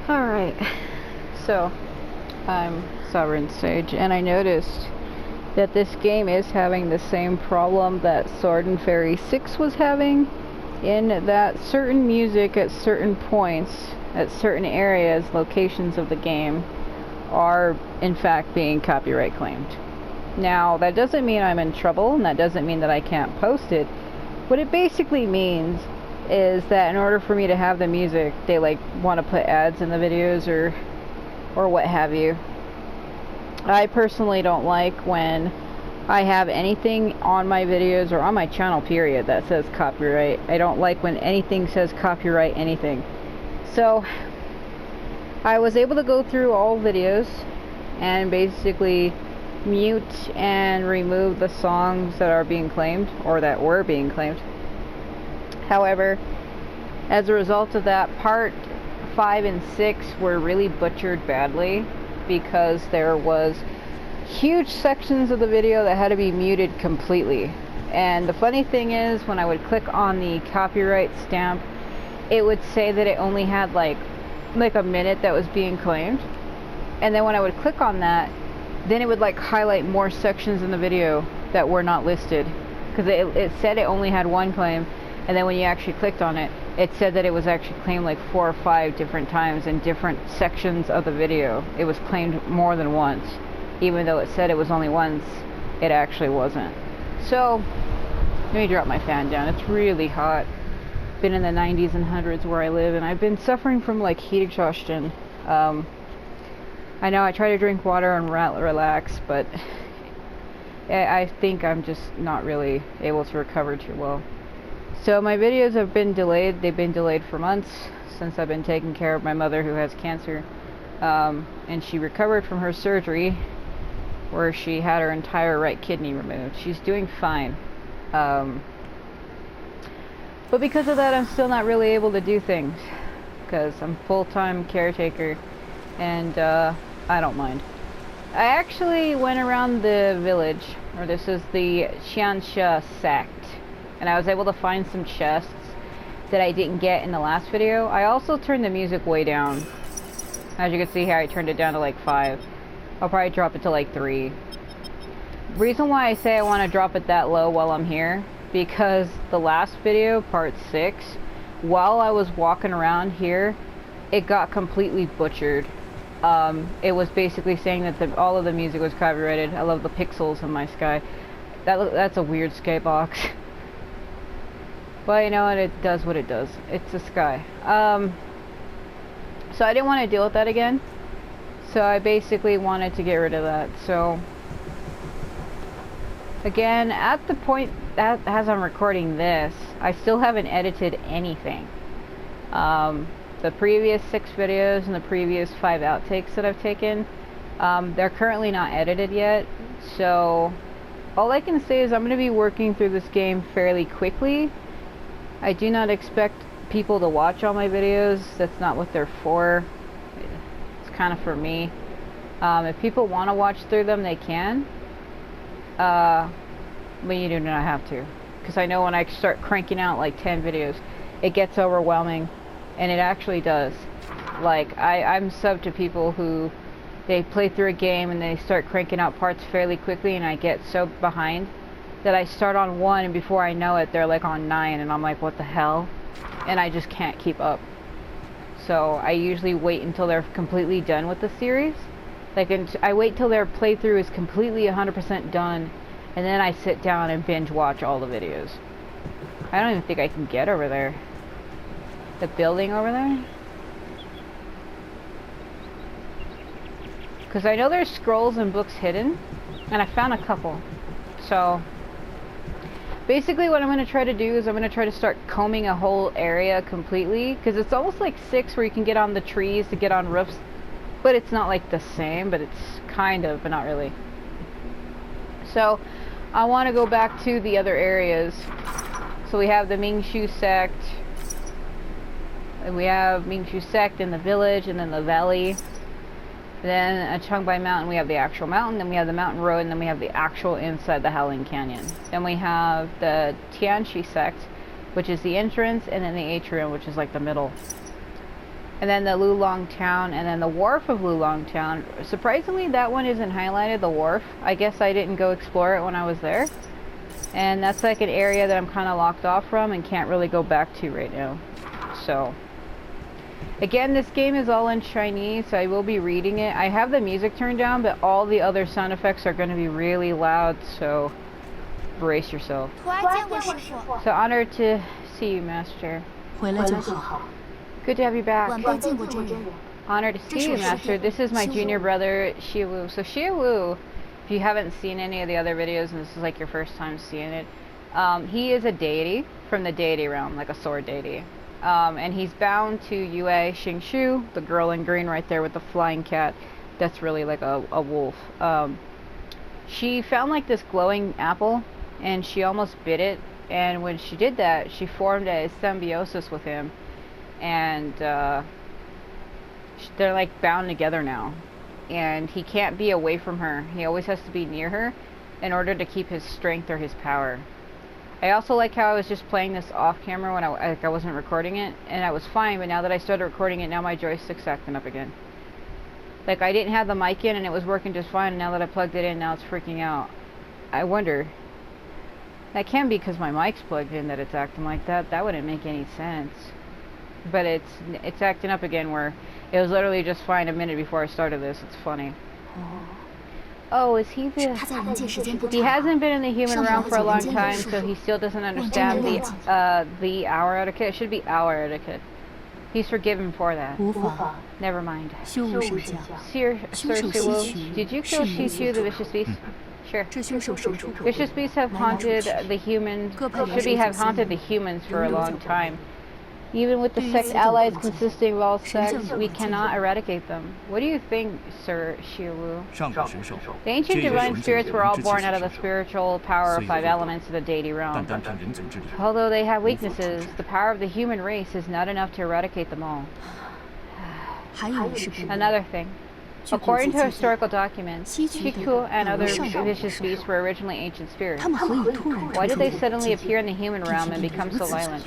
Alright, so I'm Sovereign Sage, and I noticed that this game is having the same problem that Sword and Fairy 6 was having, in that certain music at certain points, at certain areas, locations of the game, are in fact being copyright claimed. Now, that doesn't mean I'm in trouble, and that doesn't mean that I can't post it. What it basically means is that in order for me to have the music, they want to put ads in the videos or what have you. I personally don't like when I have anything on my videos or on my channel period that says copyright. I don't like when anything says copyright anything. So I was able to go through all videos and basically mute and remove the songs that are being claimed or that were being claimed. However, as a result of that, part 5 and 6 were really butchered badly because there was huge sections of the video that had to be muted completely. And the funny thing is, when I would click on the copyright stamp, it would say that it only had like a minute that was being claimed. And then when I would click on that, then it would highlight more sections in the video that were not listed, because it said it only had one claim. And then when you actually clicked on it, it said that it was actually claimed 4 or 5 different times in different sections of the video. It was claimed more than once. Even though it said it was only once, it actually wasn't. So, let me drop my fan down. It's really hot. Been in the 90s and 100s where I live, and I've been suffering from heat exhaustion. I know I try to drink water and relax, but I think I'm just not really able to recover too well. So my videos have been delayed. They've been delayed for months since I've been taking care of my mother who has cancer. And she recovered from her surgery where she had her entire right kidney removed. She's doing fine. But because of that, I'm still not really able to do things because I'm full-time caretaker, and I don't mind. I actually went around the village, or this is the Xiansha sect, and I was able to find some chests that I didn't get in the last video. I also turned the music way down. As you can see here, I turned it down to 5. I'll probably drop it to 3. Reason why I say I want to drop it that low while I'm here, because the last video, part 6, while I was walking around here, it got completely butchered. It was basically saying that all of the music was copyrighted. I love the pixels in my sky. That's a weird skybox. But you know what, it does what it does. It's a sky. So I didn't want to deal with that again. So I basically wanted to get rid of that. So again, at the point that as I'm recording this, I still haven't edited anything. The previous 6 videos and the previous 5 outtakes that I've taken, they're currently not edited yet. So all I can say is I'm going to be working through this game fairly quickly. I do not expect people to watch all my videos. That's not what they're for. It's kind of for me. If people want to watch through them, they can. But you do not have to. Because I know when I start cranking out 10 videos, it gets overwhelming. And it actually does. I'm sub to people who they play through a game and they start cranking out parts fairly quickly, and I get so behind that I start on 1 and before I know it they're on 9, and I'm like, what the hell? And I just can't keep up. So I usually wait until they're completely done with the series. I wait till their playthrough is completely 100% done, and then I sit down and binge watch all the videos. I don't even think I can get over there. The building over there? Because I know there's scrolls and books hidden, and I found a couple. So basically what I'm going to try to do is I'm going to try to start combing a whole area completely, because it's almost like 6 where you can get on the trees to get on roofs, but it's not the same, but it's kind of, but not really. So I want to go back to the other areas. So we have the Mingshu sect, and we have Mingshu sect in the village, and then the valley. Then at Changbai Mountain, we have the actual mountain, then we have the mountain road, and then we have the actual inside the Howling Canyon. Then we have the Tianchi sect, which is the entrance, and then the atrium, which is the middle. And then the Lulong Town, and then the wharf of Lulong Town. Surprisingly, that one isn't highlighted, the wharf. I guess I didn't go explore it when I was there. And that's like an area that I'm kind of locked off from and can't really go back to right now. So, again, this game is all in Chinese, so I will be reading it. I have the music turned down, but all the other sound effects are going to be really loud, so brace yourself. So honored to see you, Master. Good to have you back. Honored to see you, Master. This is my junior brother, Xiawu. So Xiawu, if you haven't seen any of the other videos and this is like your first time seeing it, he is a deity from the deity realm, like a sword deity. And he's bound to Yue Xingshu, the girl in green right there with the flying cat. That's really like a wolf. She found like this glowing apple and she almost bit it. And when she did that, she formed a symbiosis with him. And they're like bound together now. And he can't be away from her. He always has to be near her in order to keep his strength or his power. I also like how I was just playing this off camera when I wasn't recording it, and I was fine, but now that I started recording it, now my joystick's acting up again. Like, I didn't have the mic in and it was working just fine, and now that I plugged it in, now it's freaking out. I wonder. That can be because my mic's plugged in that it's acting like that. That wouldn't make any sense. But it's acting up again where it was literally just fine a minute before I started this. It's funny. Oh, is he the... He hasn't been in the human realm for a long time, so he still doesn't understand the hour etiquette. It should be hour etiquette. He's forgiven for that. Never mind. Sir Siwu, did you kill Shishu, the vicious beast? Sure. Vicious beasts have haunted the humans, have haunted the humans for a long time. Even with the sect allies consisting of all sects, we cannot eradicate them. What do you think, Sir Xiawu? The ancient divine spirits were all born out of the spiritual power of 5 elements of the deity realm. Although they have weaknesses, the power of the human race is not enough to eradicate them all. Another thing. According to historical documents, Chiku and other vicious beasts were originally ancient spirits. Why did they suddenly appear in the human realm and become so violent?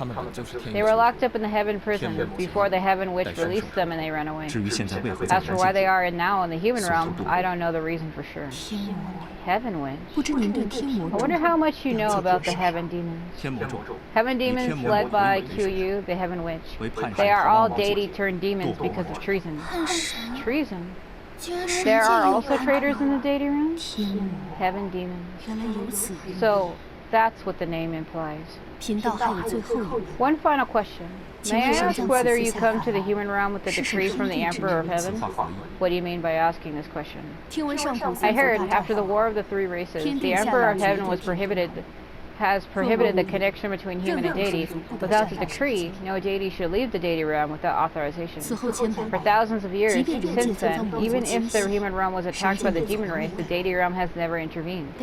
They were locked up in the heaven prison before the heaven witch released them and they ran away. As for why they are now in the human realm, I don't know the reason for sure. Heaven witch? I wonder how much you know about the heaven demons. Heaven demons led by Qiyu, the heaven witch. They are all deity turned demons because of treason. Treason? There are also traitors in the deity realm? Heaven demons. So, that's what the name implies. One final question. May I ask whether you come to the human realm with a decree from the Emperor of Heaven? What do you mean by asking this question? I heard, after the War of the Three Races, the Emperor of Heaven has prohibited the connection between human and deity. Without the decree, no deity should leave the deity realm without authorization. For thousands of years since then, even if the human realm was attacked by the demon race, the deity realm has never intervened.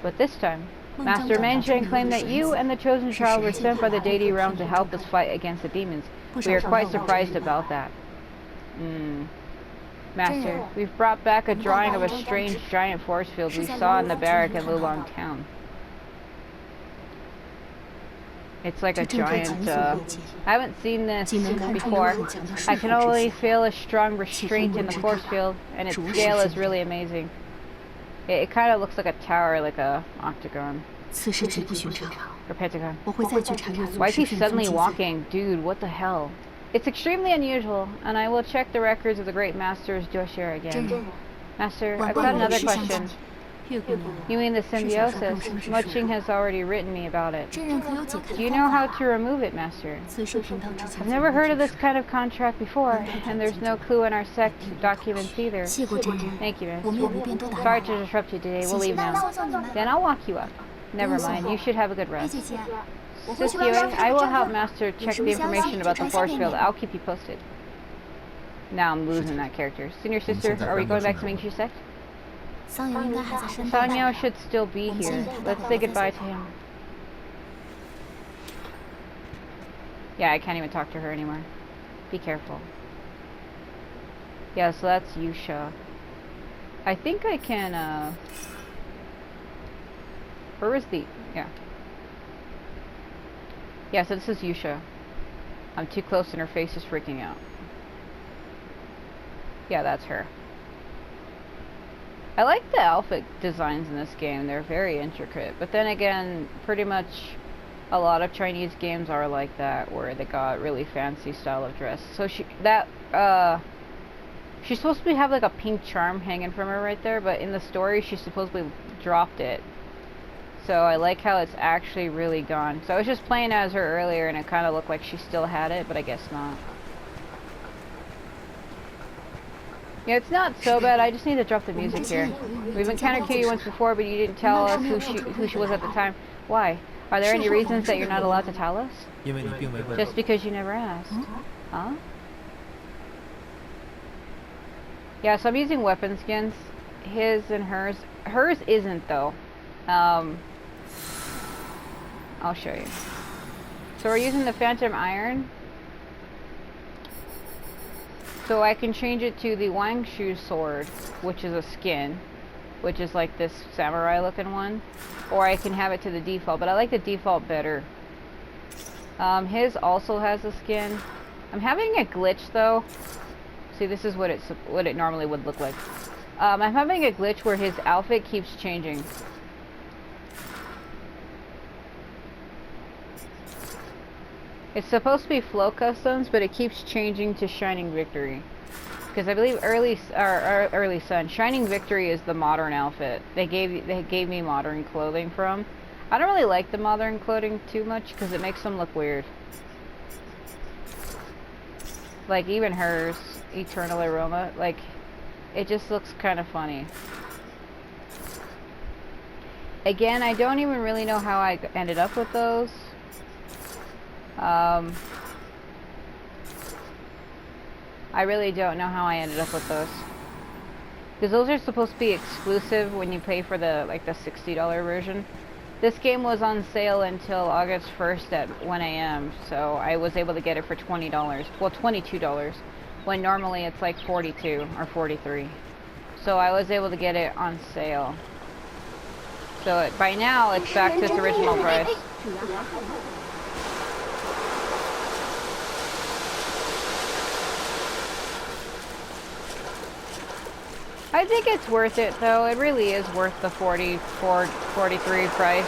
But this time, Master Mensheng claimed that you and the chosen child were sent by the deity realm to help us fight against the demons. We are quite surprised about that. Master, we've brought back a drawing of a strange giant force field we saw in the barrack in Lulong Town. It's like a giant, I haven't seen this before. I can only feel a strong restraint in the force field, and its scale is really amazing. It kind of looks like a tower, like a octagon. Or pentagon. Why is he suddenly walking? Dude, what the hell? It's extremely unusual, and I will check the records of the great master's dossier again. Master, I've got another question. You mean the symbiosis? Muching has already written me about it. Do you know how to remove it, Master? I've never heard of this kind of contract before, and there's no clue in our sect documents either. Thank you, Miss. Sorry to disrupt you today. We'll leave now. Then I'll walk you up. Never mind. You should have a good rest. Sisyue, I will help Master check the information about the force field. I'll keep you posted. Now I'm losing that character. Senior sister, are we going back to Mingxi sect? Sanyo should still be here. Let's say goodbye to him. Yeah, I can't even talk to her anymore. Be careful. Yeah, so that's Yusha. I think I can, where is the... yeah. Yeah, so this is Yusha. I'm too close and her face is freaking out. Yeah, that's her. I like the outfit designs in this game. They're very intricate. But then again, pretty much a lot of Chinese games are like that, where they got really fancy style of dress. So she's supposed to have like a pink charm hanging from her right there, but in the story she supposedly dropped it. So I like how it's actually really gone. So I was just playing as her earlier and it kind of looked like she still had it, but I guess not. Yeah, it's not so bad. I just need to drop the music here. We've encountered Katie once before, but you didn't tell us who she was at the time. Why? Are there any reasons that you're not allowed to tell us? Just because you never asked. Huh? Yeah, so I'm using weapon skins. His and hers. Hers isn't, though. I'll show you. So we're using the Phantom Iron. So I can change it to the Wang Shu sword, which is a skin, which is like this samurai looking one. Or I can have it to the default, but I like the default better. His also has a skin. I'm having a glitch though. See, this is what it normally would look like. I'm having a glitch where his outfit keeps changing. It's supposed to be flow customs, but it keeps changing to Shining Victory. Because I believe early Sun, Shining Victory is the modern outfit. They gave me modern clothing from. I don't really like the modern clothing too much because it makes them look weird. Like even hers, Eternal Aroma, like it just looks kind of funny. Again, I don't even really know how I ended up with those. I really don't know how I ended up with those. Because those are supposed to be exclusive when you pay for the $60 version. This game was on sale until August 1st at 1 a.m. So I was able to get it for $20. Well, $22. When normally it's like $42 or $43. So I was able to get it on sale. So by now it's back to its original price. I think it's worth it though. It really is worth the $43 price.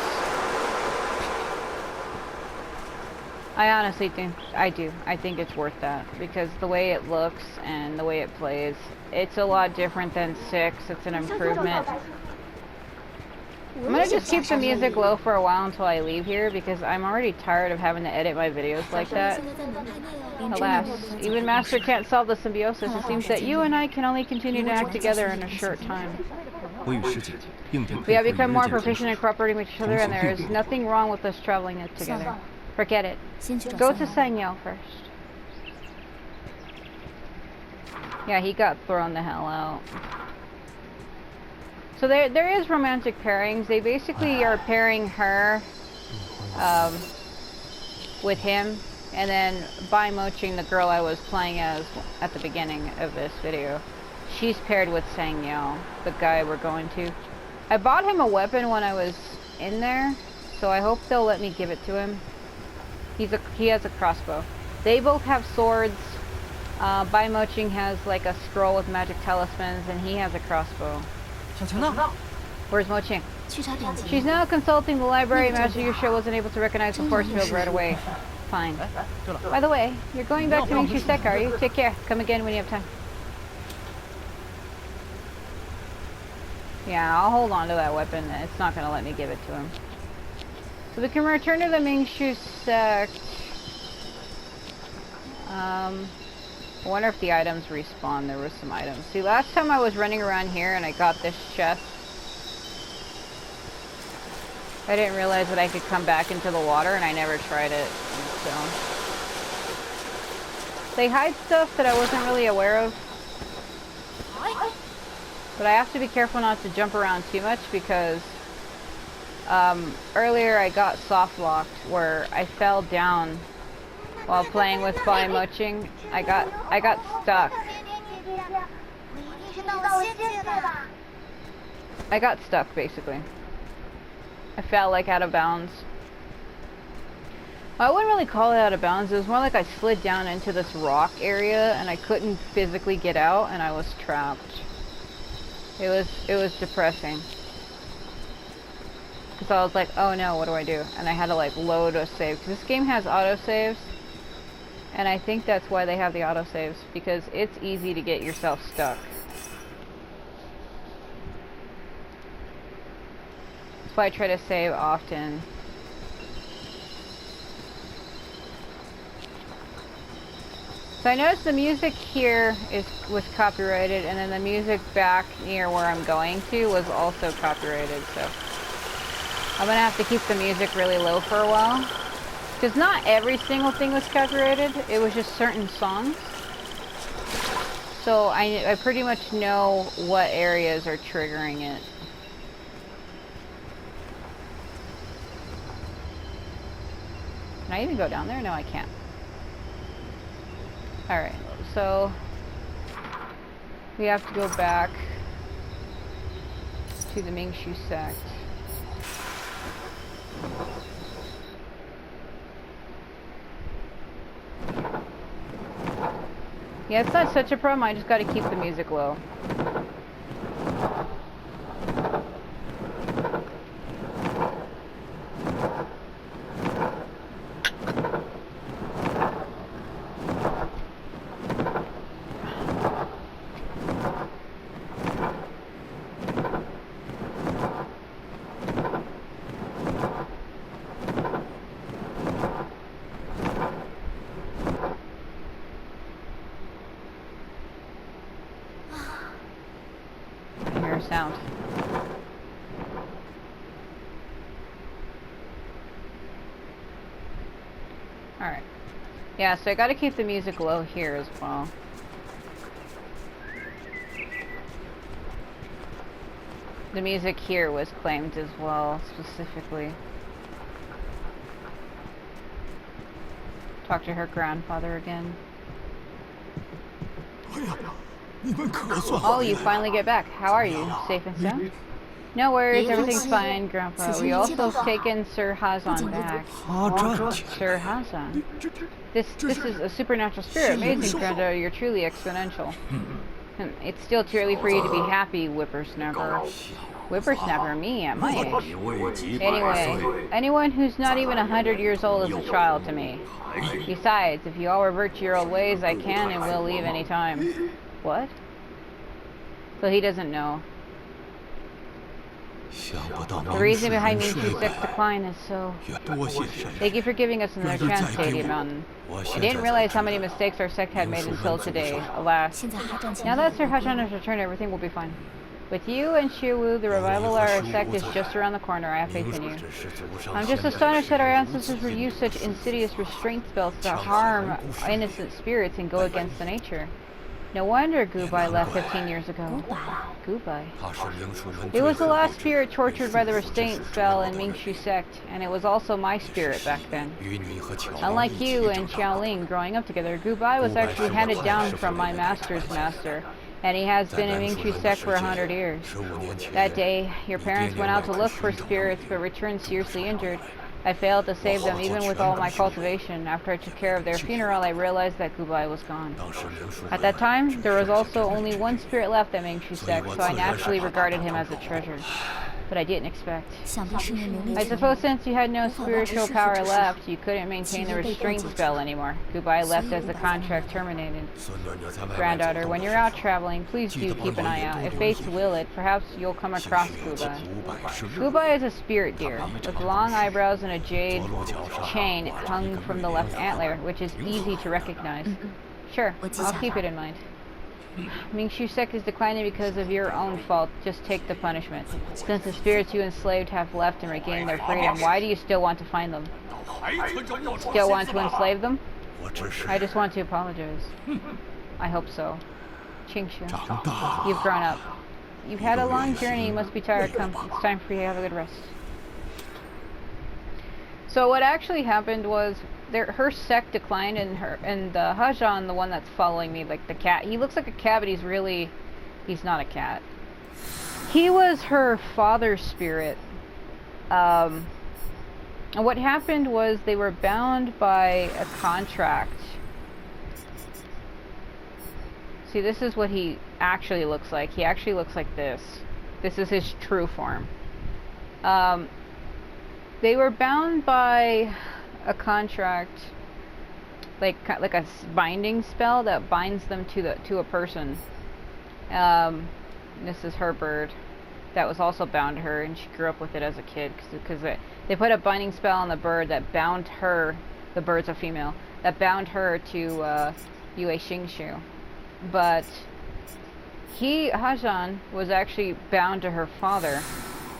I honestly think I do. I think it's worth that because the way it looks and the way it plays, it's a lot different than 6. It's an improvement. I'm gonna just keep the music low for a while until I leave here because I'm already tired of having to edit my videos like that. Alas, even Master can't solve the symbiosis. It seems that you and I can only continue to act together in a short time. We have become more proficient in cooperating with each other and there is nothing wrong with us traveling together. Forget it. Go to Sangyao first. Yeah, he got thrown the hell out. So there is romantic pairings. They basically are pairing her with him, and then Bai Moching, the girl I was playing as at the beginning of this video, she's paired with Sangyao, the guy we're going to. I bought him a weapon when I was in there, so I hope they'll let me give it to him. He has a crossbow. They both have swords. Bai Moching has like a scroll with magic talismans, and he has a crossbow. Where's Moching? She's now consulting the library. Master Yusha wasn't able to recognize the force field right away. Fine. By the way, you're going back to Mingshu Sek, are you? Take care. Come again when you have time. Yeah, I'll hold on to that weapon. It's not going to let me give it to him. So we can return to the Mingshu Sect. I wonder if the items respawn. There was some items. See, last time I was running around here and I got this chest. I didn't realize that I could come back into the water and I never tried it. So they hide stuff that I wasn't really aware of. But I have to be careful not to jump around too much because earlier I got soft locked where I fell down while playing with Bai Moching. I got stuck. I got stuck basically. I fell like out of bounds. I wouldn't really call it out of bounds. It was more like I slid down into this rock area and I couldn't physically get out and I was trapped. It was depressing. Because I was like, oh no, what do I do? And I had to like load a save. Because this game has autosaves. And I think that's why they have the autosaves. Because it's easy to get yourself stuck. That's why I try to save often. So I noticed the music here was copyrighted, and then the music back near where I'm going to was also copyrighted, so I'm gonna have to keep the music really low for a while. Because not every single thing was copyrighted, it was just certain songs. So I pretty much know what areas are triggering it. Can I even go down there? No, I can't. Alright, so we have to go back to the Mingshu sect. Yeah, it's not such a problem, I just gotta keep the music low. Sound. Alright. Yeah, so I gotta keep the music low here as well. The music here was claimed as well, specifically. Talk to her grandfather again. Oh, you finally get back. How are you? Safe and sound? No worries, everything's fine, Grandpa. We also have taken Sir Hazan back. Sir Hazan? This is a supernatural spirit. Amazing, Grandpa. You're truly exponential. It's still too early for you to be happy, whippersnapper. Whippersnapper, me at my age. Anyway, anyone who's not even 100 years old is a child to me. Besides, if you all revert to your old ways, I can and will leave any time. What? So he doesn't know. The reason behind Mingshu's sect's decline is so... Thank you for giving us another chance, Stadium Mountain. I didn't realize how many mistakes our sect had made until today, alas. Now that Sir Hachan has returned, everything will be fine. With you and Xiuwu, the revival of our sect is just around the corner. I have faith in you. I'm just astonished that our ancestors would use such insidious restraint spells to harm innocent spirits and go against the nature. No wonder Gubai left 15 years ago. Gubai? It was the last spirit tortured by the restraint spell in Mingshu sect, and it was also my spirit back then. Unlike you and Xiaoling growing up together, Gubai was actually handed down from my master's master, and he has been in Mingshu sect for 100 years. That day, your parents went out to look for spirits but returned seriously injured. I failed to save them even with all my cultivation. After I took care of their funeral, I realized that Gubai was gone. At that time, there was also only one spirit left at Mingshu sect, so I naturally regarded him as a treasure. But I didn't expect. I suppose since you had no spiritual power left, you couldn't maintain the restraint spell anymore. Gubai left as the contract terminated. Granddaughter, when you're out traveling, please do keep an eye out. If fates will it, perhaps you'll come across Gubai. Gubai is a spirit deer, with long eyebrows and a jade chain hung from the left antler, which is easy to recognize. Sure, I'll keep it in mind. Mingshu sect is declining because of your own fault. Just take the punishment. Since the spirits you enslaved have left and regained their freedom, why do you still want to find them? Still want to enslave them? I just want to apologize. I hope so. Qingshu, you've grown up. You've had a long journey, you must be tired. Come, it's time for you to have a good rest. So what actually happened was her sect declined, and the Hajan, the one that's following me, like the cat, he looks like a cat, but he's not a cat. He was her father's spirit. And what happened was they were bound by a contract. See, this is what he actually looks like. He actually looks like this. This is his true form. They were bound by a contract, like a binding spell that binds them to a person. This is her bird. That was also bound to her, and she grew up with it as a kid because they put a binding spell on the bird that bound her. The bird's a female that bound her to Yue Xingshu, but Hajan was actually bound to her father,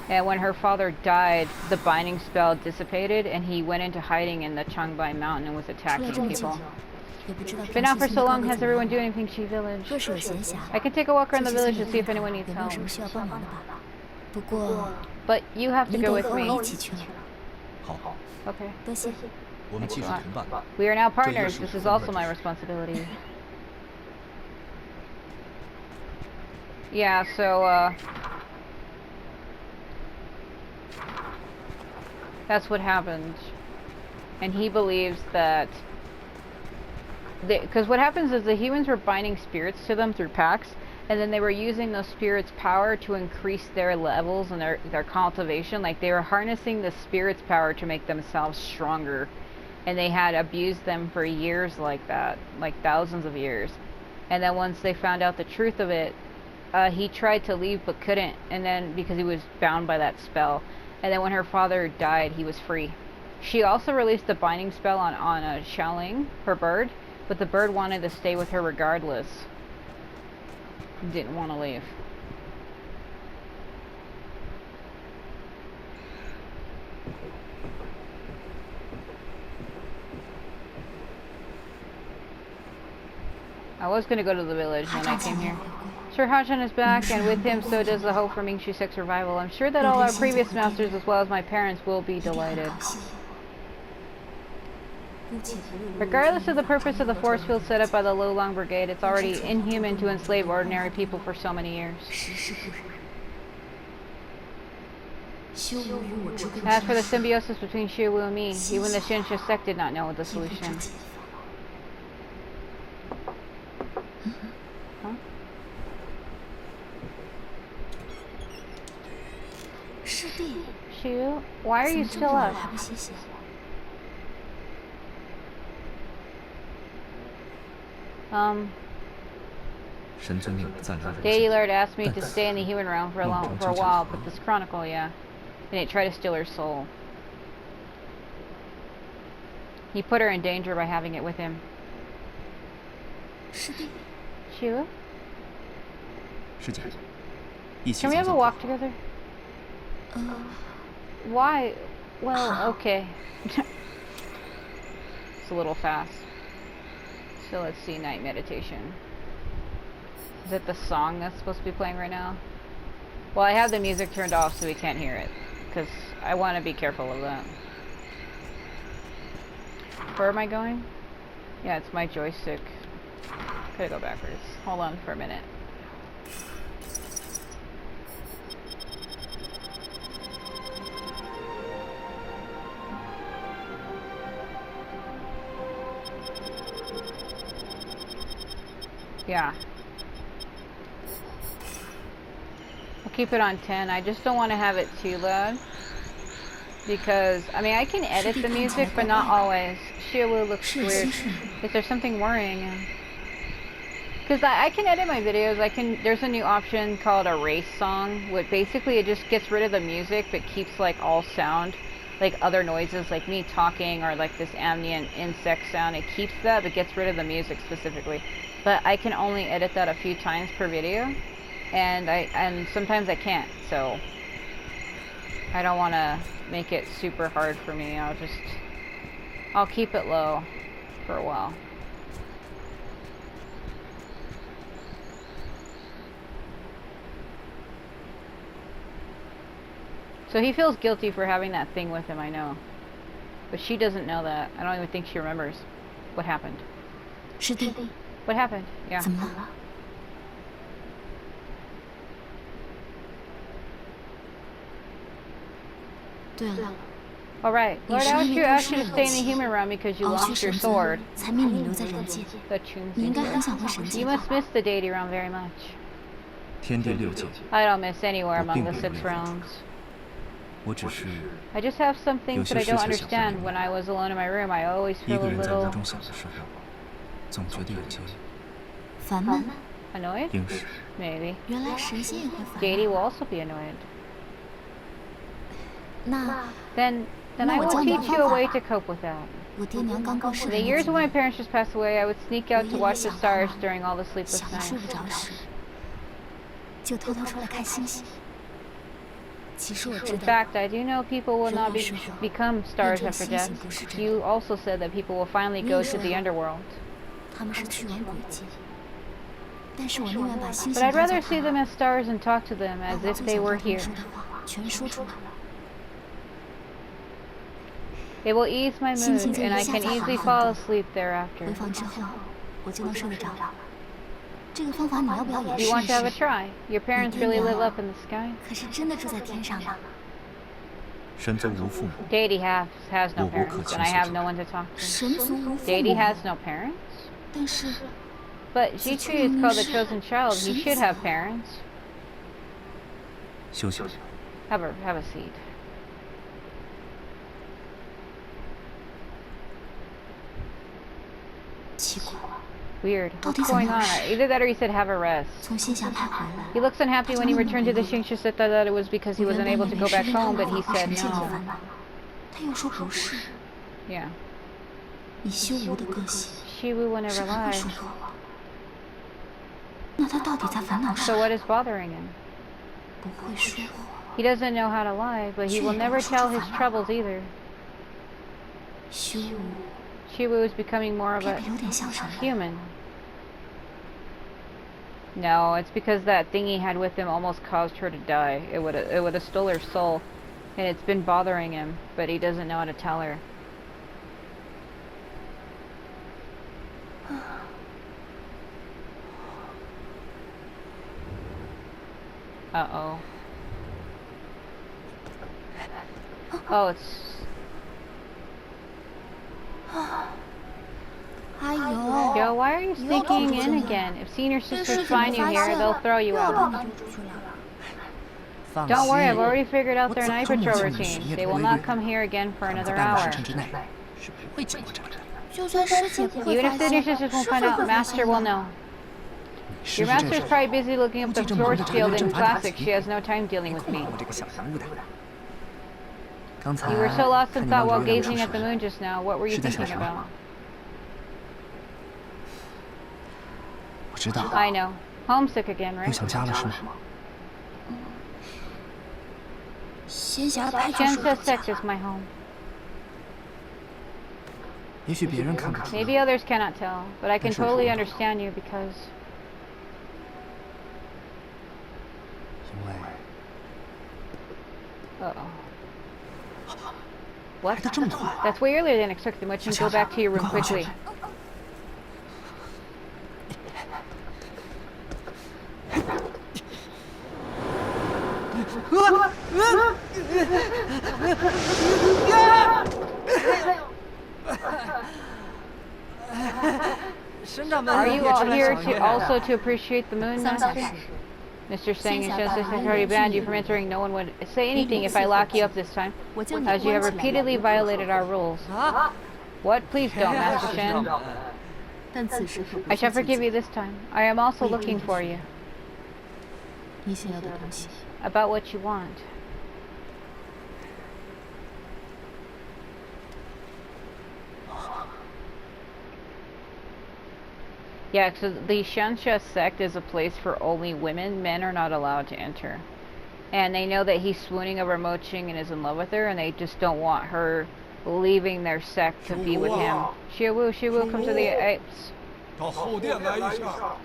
and when her father died, the binding spell dissipated, and he went into hiding in the Changbai Mountain and was attacking people. Been out for so long, has everyone doing anything to village? I can take a walk around the village to see if anyone needs help. But you have to go with me. Okay. We are now partners. This is also my responsibility. Yeah, so, that's what happened. And he believes that... Because what happens is the humans were binding spirits to them through pacts, and then they were using those spirits' power to increase their levels and their cultivation. Like, they were harnessing the spirits' power to make themselves stronger. And they had abused them for years like that, like thousands of years. And then once they found out the truth of it, he tried to leave but couldn't, and then because he was bound by that spell. And then when her father died, he was free. She also released a binding spell on Xiaoling, her bird, but the bird wanted to stay with her regardless. Didn't want to leave. I was going to go to the village when I came here. Sir Hajan is back, and with him so does the hope for Ming Shi 6 survival. I'm sure that all our previous masters, as well as my parents, will be delighted. Regardless of the purpose of the force field set up by the Lolong Brigade, it's already inhuman to enslave ordinary people for so many years. As for the symbiosis between Xiuwu and me, even the Xinsha sect did not know the solution. Huh? Xiu, why are you still up? Deity Lord asked me to stay in the human realm for a while, but this chronicle, yeah. And it tried to steal her soul. He put her in danger by having it with him. Xiu? Can we have a walk together? Why? Well, okay. It's a little fast. So let's see, night meditation. Is it the song that's supposed to be playing right now? Well, I have the music turned off so we can't hear it, because I want to be careful of that. Where am I going? Yeah, it's my joystick. Gotta go backwards. Hold on for a minute. Yeah. I'll keep it on 10. I just don't want to have it too loud. Because, I mean, I can edit the music, but not always. Xiuwu looks weird. Is there something worrying? Because I can edit my videos. There's a new option called erase song, which basically it just gets rid of the music, but keeps like all sound. Like other noises, like me talking, or like this ambient insect sound. It keeps that, but gets rid of the music specifically. But I can only edit that a few times per video, and sometimes I can't, so I don't want to make it super hard for me. I'll keep it low for a while. So he feels guilty for having that thing with him, I know. But she doesn't know that. I don't even think she remembers what happened. What happened? Yeah. Alright, Lord asked you to stay in the human realm because you lost your sword. 才命你留在人界。你应该很想回神界 You 吧 must miss the deity realm very much. 天地六界， I don't miss anywhere among the 我并不 six 迷惑 realms. 我只是 I just have some things that I don't 有些事情想不 understand. 明白。 When I was alone in my room, I always 一 feel 个 a 人在屋 little 中想的时候，总觉得有些烦闷， annoyed. 应时。 Maybe. 原来神仙也会烦 Deity 闷。 will also be annoyed. 那 Then I will teach you a way to cope with that. 我爹娘刚过世 In 的 the 那 years 几 when my 年， parents just passed away, I would sneak out to watch the stars during all the sleepless 想得 nights. 睡不着时，就偷偷出来看星星。其实我知 In 道， fact, I do know people will not become stars after death. 真 You also said that people will finally go to the underworld. 他们是去往鬼界。但是我宁愿把星 But 星 I'd 当作 rather see 他 them as stars and talk to them 把 as 我 if 最 they 想 were 对他们 here. 说的话全说出来。 It will ease my 心 mood, 情就 and 一 I 下 can 子好 easily 了 fall 很 asleep 多。 thereafter. 回房之后，我就能睡得着。这个方法你要不要也 You 试一 want to have a 试？ try? Your parents really live up in the sky? 可是真的住在天上吗？神族无父母， Deity has no 我无可 parents, 倾 and I 诉 have 之 no 处。 one to talk to. 神族无父 Deity 母， has no parents? 但是 But Jichu is called the chosen child. He should have parents. 休息。 Have a seat. 奇怪， Weird. What's 到底怎么 going on? 回事？ Either that or he said have a rest. 从仙侠派回来， He looks unhappy when he returned to the Shingsha Sutta that it was because he 我 was 原本 unable 以 to 为 go 是 back 因他 home, 老 but he 婆 said 神仙而 no. 烦恼，他又说不是， Yeah. 以修无的个性， Shiwu will 是 never 他会 lie. 说谎。那他到底在烦恼啥 So？what is bothering him? 不会说谎， He doesn't know how to lie, but he will never tell his troubles either. 修无 Shiwu is becoming more of 变 a 得有点像什么？ human. No, it's because that thing he had with him almost caused her to die. It would have stole her soul, and it's been bothering him, but he doesn't know how to tell her. Uh-oh. Oh, it's... 哎呦， Joe, why are you sneaking in again? If senior sisters find you here, they'll throw you 又要把 out. 你丢出去了。 Don't worry, I've already figured out their night patrol routine. They will not come here again for another hour. 之内是不会经过这里的。就算师姐不会 Even 发 if senior 现， sisters won't 师 find 傅 out, 会发 Master 现 will 的。 know. 师 Your 傅这 master's 时候 probably busy looking up the 估计正忙 source 着 field 查 in 正反 classics. 题 She has no time dealing with 控 me. 管我这个小人物的。刚才 You were so lost 看 in 你 thought 望 while 着月亮 gazing 的 at the 时候 moon just now. What were you 是在 thinking 想什么？ about? 我知道， I know. Homesick again, 又 right? 想家了是吗？仙侠派出所 Gensa 的家 Sect is my home. 也许别人看不出来， Maybe others cannot tell, but I can totally understand you because 因为 uh-oh. What? 来的这么快。 That's way earlier than expected. Why don't you go back to your room 快回去 quickly? 省长们 Are 也 you 出 all 来 here 赏 to 月。 also to appreciate the moon, 三小 Master? 时， Mr. Singh and 现在 Justice 把 has 人 already 员 banned 拒 you from 绝 entering. No one would say anything if I lock you up this time, 我将你 as you 关 have 起来 repeatedly 了。 violated our rules. 啊！ What? Please don't, Master 省长 Shin. 们，但此时可不 I shall 是自 forgive 己 you this time. I am also looking for you. 你想要的东西。 About what you want. Yeah, so the Shansha sect is a place for only women. Men are not allowed to enter. And they know that he's swooning over Moching and is in love with her, and they just don't want her leaving their sect to be with him. Shiwu, come to the apes. 到后殿来一下。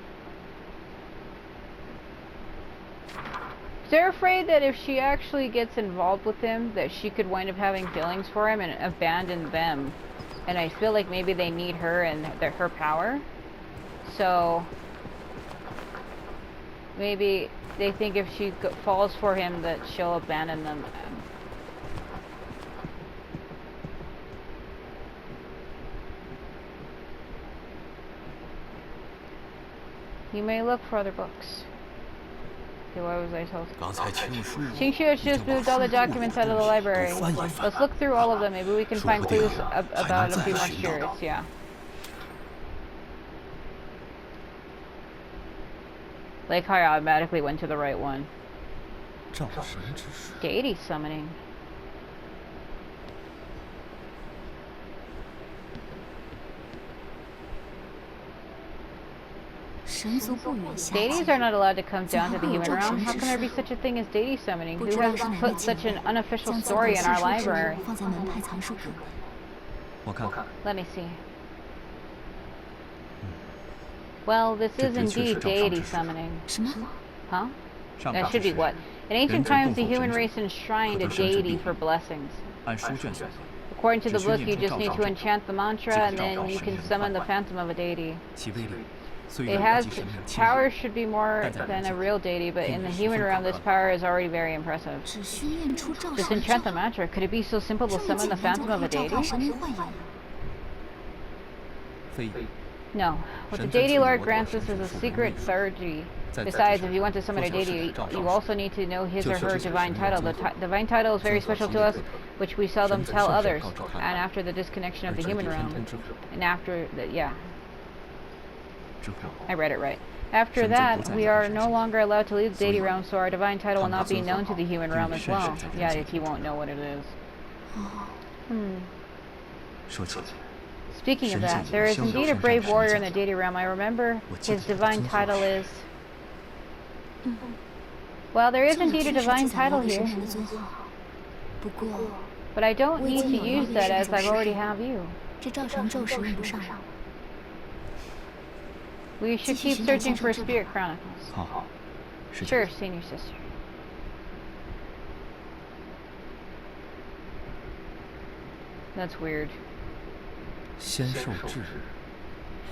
They're afraid that if she actually gets involved with him, that she could wind up having feelings for him and abandon them. And I feel like maybe they need her and her power. So maybe they think if she falls for him that she'll abandon them. You may look for other books. Okay, what was I told? 刚才青树 Xingxu has just moved all the documents out of the library. Let's look through all of them. Maybe we can find clues about a few more spirits. Yeah. Like how I automatically went to the right one. 照神之术， Deity summoning. Deities are not allowed to come down to the human realm. How can there be such a thing as deity summoning? Who has put such an unofficial story in our library? 我看看， Let me see. Well, this is indeed deity summoning. Huh? 上 That 大 should be 是 what? In ancient times, the human race enshrined a deity for blessings. 按书卷算， According to the book, you just need to enchant the mantra and then you can summon the phantom of a deity. 其威力虽 It 远 has 及神明亲 power should be more than a real deity, but in the human realm, this power is already very impressive. Just enchant the mantra. Could it be so simple to summon the phantom of a deity? 非 No. What the deity lord grants us is a secret authority. Besides, if you want to summon a deity, you also need to know his or her divine title. The divine title is very special to us, which we seldom tell others. And after the disconnection of the human realm, and after the, yeah, 之后， I read it right. After that, we are no longer allowed to leave the deity realm, so our divine title will not be known to the human realm as well. Yeah, if he won't know what it is. 说起来， Speaking of that, there is indeed a brave warrior in the deity realm. I remember his divine title is... Well, there is indeed a divine title here, but I don't need to use that as I already have you. We should keep searching for Spirit Chronicles. 好，是这 Sure, 样。 senior sister. That's weird. 仙兽志，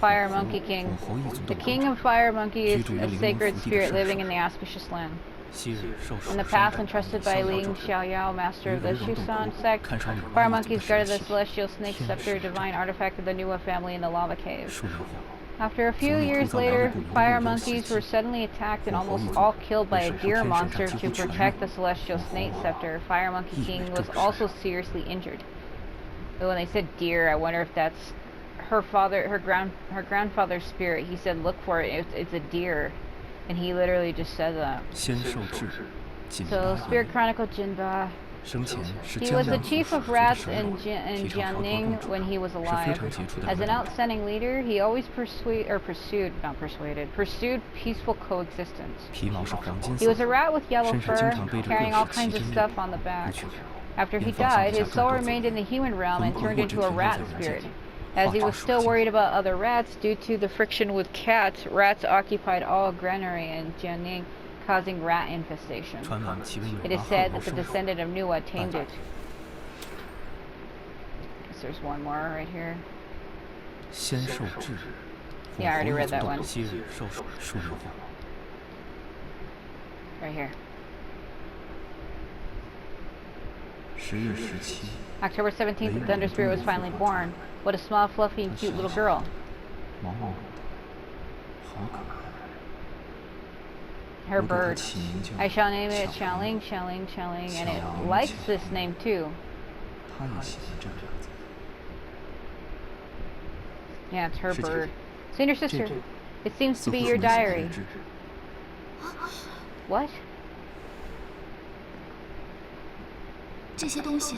Fire Monkey King. 火猴一族 The 的 king 王 of Fire Monkey is居住于 a 灵 sacred 魂福地的 spirit 圣 living 手 in the auspicious land. 昔日受属 In the 山 past 寨 entrusted 的 by 逍遥 Ling 者， Xiaoyao, master of the 与龙斗 Shusan 谷 sect. 看守女 Fire 娲一族的 monkeys guarded the 神器， celestial snake 天 scepter, 使之 divine artifact of the Nuwa family in the lava cave. 数年后， After a few years later, fire monkeys were suddenly attacked and almost all killed by a deer monster to protect the celestial snake scepter. Fire Monkey King was also seriously injured. But when they said deer, I wonder if that's her grandfather's spirit. He said, "Look for it. It's a deer," and he literally just said that. 仙兽志，锦 So 巴 Spirit Chronicle Jinba. 生前是 He 江 was the 南 chief 府 of 府的 rats 首 in 领，提倡逃脱 Jiangning 共主， when he was 是非 alive. 常杰出的 As 人 an 物。 outstanding leader, he always pursued peaceful coexistence. 皮毛是黄金 He 色 was a rat with yellow 身上 fur, 经常背着 carrying 各 all 式 kinds 奇 of 珍异 stuff 宝 on the 不 back. 去， After he 便放下 died, 不下 his 众 soul 多 remained 责 in the human realm 魂 and 魄 turned 若只 into a 停留 rat 在人 spirit. 间， As 画 he 画 was 属 still 性。 worried about other rats due to the friction with cats, rats occupied all granary in Jiangning, causing rat infestation. 传闻其为女 It 娲 is 后 said 头 that the 受辱， descendant of Nuwa tamed it. Guess there's one more right here. 仙兽志，火 Yeah, I 猴 already 一 read 族 that 的 one. 昔日受属数年后， Right here. 10月17， October 17th, the Thunder Spirit was finally born. What a small, fluffy, and cute little girl. 毛毛的，好可爱。 Her 我给它 bird. 起名叫 I shall name it 小狼 Xiaoling, and it 小狼 likes 小 this name too. 它也喜欢这个样子。 Yeah, it's her 是这个 bird. Senior sister, 这 it seems 似 to 乎 be 是 your 没写的 diary. 日志。 What? 这些东西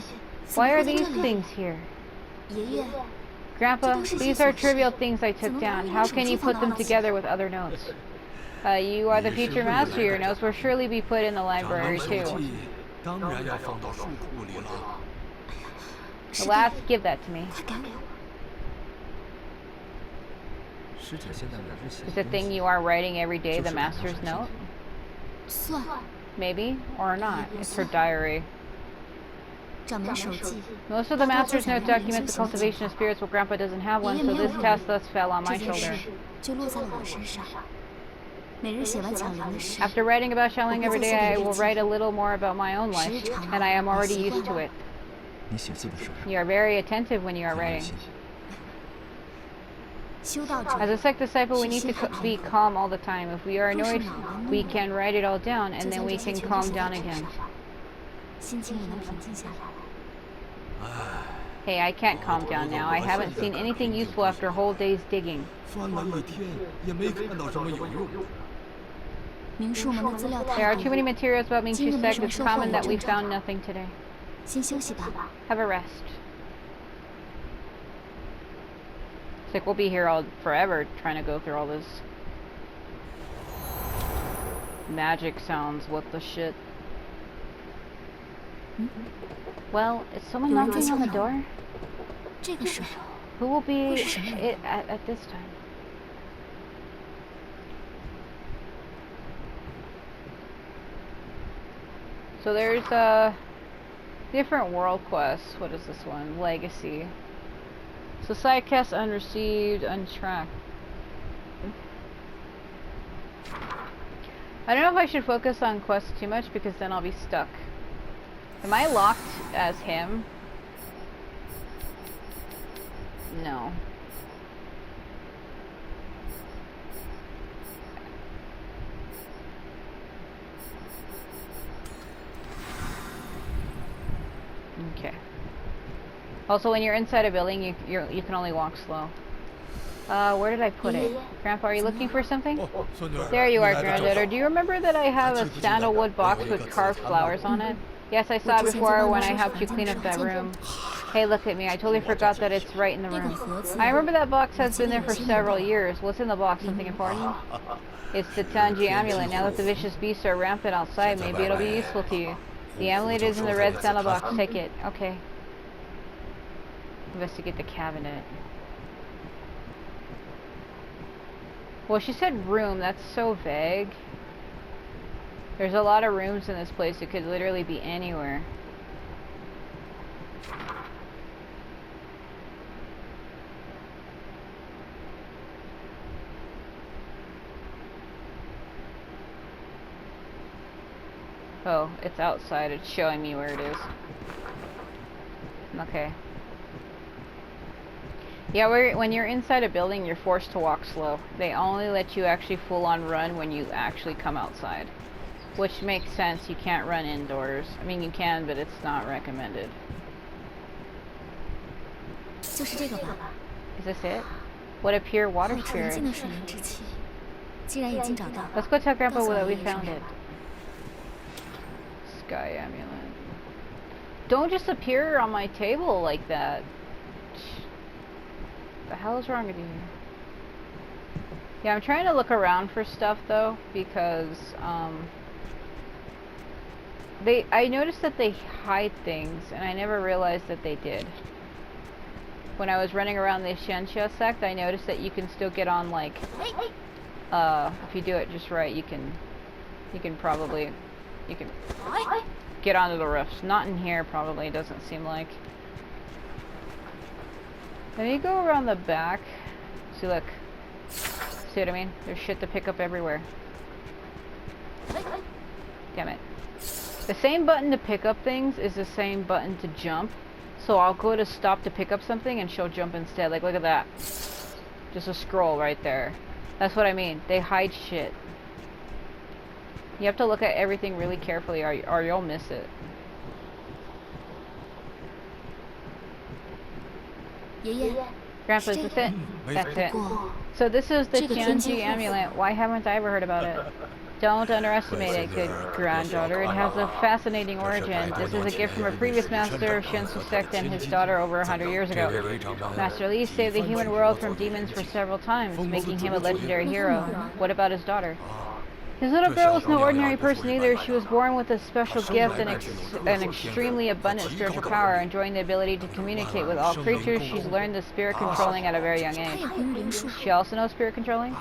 Why are these things here? 爷爷， Grandpa, these are trivial things I took down. How can you put them together with other notes? You are the future master. Your notes will surely be put in the 长 library 老手 too. 记当然要放到书库里了。 Alas, give that to me. 快给我！师姐现在每日写 Is 的 the 东 thing 西 you are writing every day 就 the 是两条 master's 神 note? 算， Maybe, or not. It's her diary. 掌门手记。 Most of the master's note documents the cultivation of spirits, but Grandpa doesn't have one, so this task thus fell on my 这件 shoulder. 事就落在了我身上。每日写完巧玲的诗， After writing about Xiaoling every day, I will write a little more about my own life, and I am already used to it. 你写字的时候， You are very attentive when you are 很耐 writing. 心。修道者 As a sect disciple, we need to be calm all the time. If we are annoyed, we can write it all down, and then we can calm down again. 心情也能平静下来。 Hey, I can't calm down now. I haven't seen anything useful after a whole day's digging. 翻了一天也没看到什么有用的。明术们的资料 There 太 are 多 too many materials about 今 Mingxu 日没 sect. 什么 It's 收获 common 也 that we 正常 found nothing today. 先休息吧。 Have a rest. It's like we'll be here all forever trying to go through all this magic sounds. What the shit? Well, is someone knocking on the door? 这个时候， Who will be 会是什么人？ at this time? So there's different world quests. What is this one? Legacy. So side quests unreceived, untracked. I don't know if I should focus on quests too much because then I'll be stuck. Am I locked as him? No. Okay. Also, when you're inside a building, you can only walk slow. Where did I put it? Grandpa, are you looking for something? 哦，孙女儿。 There you are, 你来得正 granddaughter. 好 Do you remember that I have a sandalwood box with carved flowers on it? Yes, I saw it before when I helped you clean up that room. Hey, look at me. I totally forgot that it's right in the room. I remember that box has been there for several years. What's in the box? Something important? It's the Tanji amulet. Now that the vicious beasts are rampant outside, maybe it'll be useful to you. The amulet is in the red sandal box. Take it. Okay. Investigate the cabinet. Well, she said room. That's so vague. There's a lot of rooms in this place. It could literally be anywhere. Oh, it's outside. It's showing me where it is. Okay. Yeah, when you're inside a building, you're forced to walk slow. They only let you actually full-on run when you actually come outside. Which makes sense. You can't run indoors. I mean, you can, but it's not recommended. 就是这个吧。 Is this it? What a pure water 好纯 spirit. 净的水灵之气。既然已经找到， Let's go tell Grandpa 告诉 that 我 we 爷爷上 found 面 it. Sky amulet. Don't just appear on my table like that. The hell is wrong with you? Yeah, I'm trying to look around for stuff though, because I noticed that they hide things, and I never realized that they did. When I was running around the Xianxia sect, I noticed that you can still get on, like, if you do it just right, you can get onto the roofs. Not in here, probably, doesn't seem like. Let me go around the back. See, look. See what I mean? There's shit to pick up everywhere. Damn it. The same button to pick up things is the same button to jump. So I'll go to stop to pick up something and she'll jump instead. Like, look at that. Just a scroll right there. That's what I mean. They hide shit. You have to look at everything really carefully or you'll miss it. 爷爷， Grandpa, is this it? That's it. 不过 So this is the 这个天机 Tianji 护符 amulet. Why haven't I ever heard about it? Don't underestimate it, good granddaughter. It has a fascinating origin. This is a gift from a previous master of Shinsu sect and his daughter over 100 years ago. Master Li saved the human world from demons for several times, making him a legendary hero. What about his daughter? His little girl was no ordinary person either. She was born with a special gift and an extremely abundant spiritual power, enjoying the ability to communicate with all creatures. She's learned the spirit controlling at a very young 他 age. 也会灵术。 She also knows spirit controlling?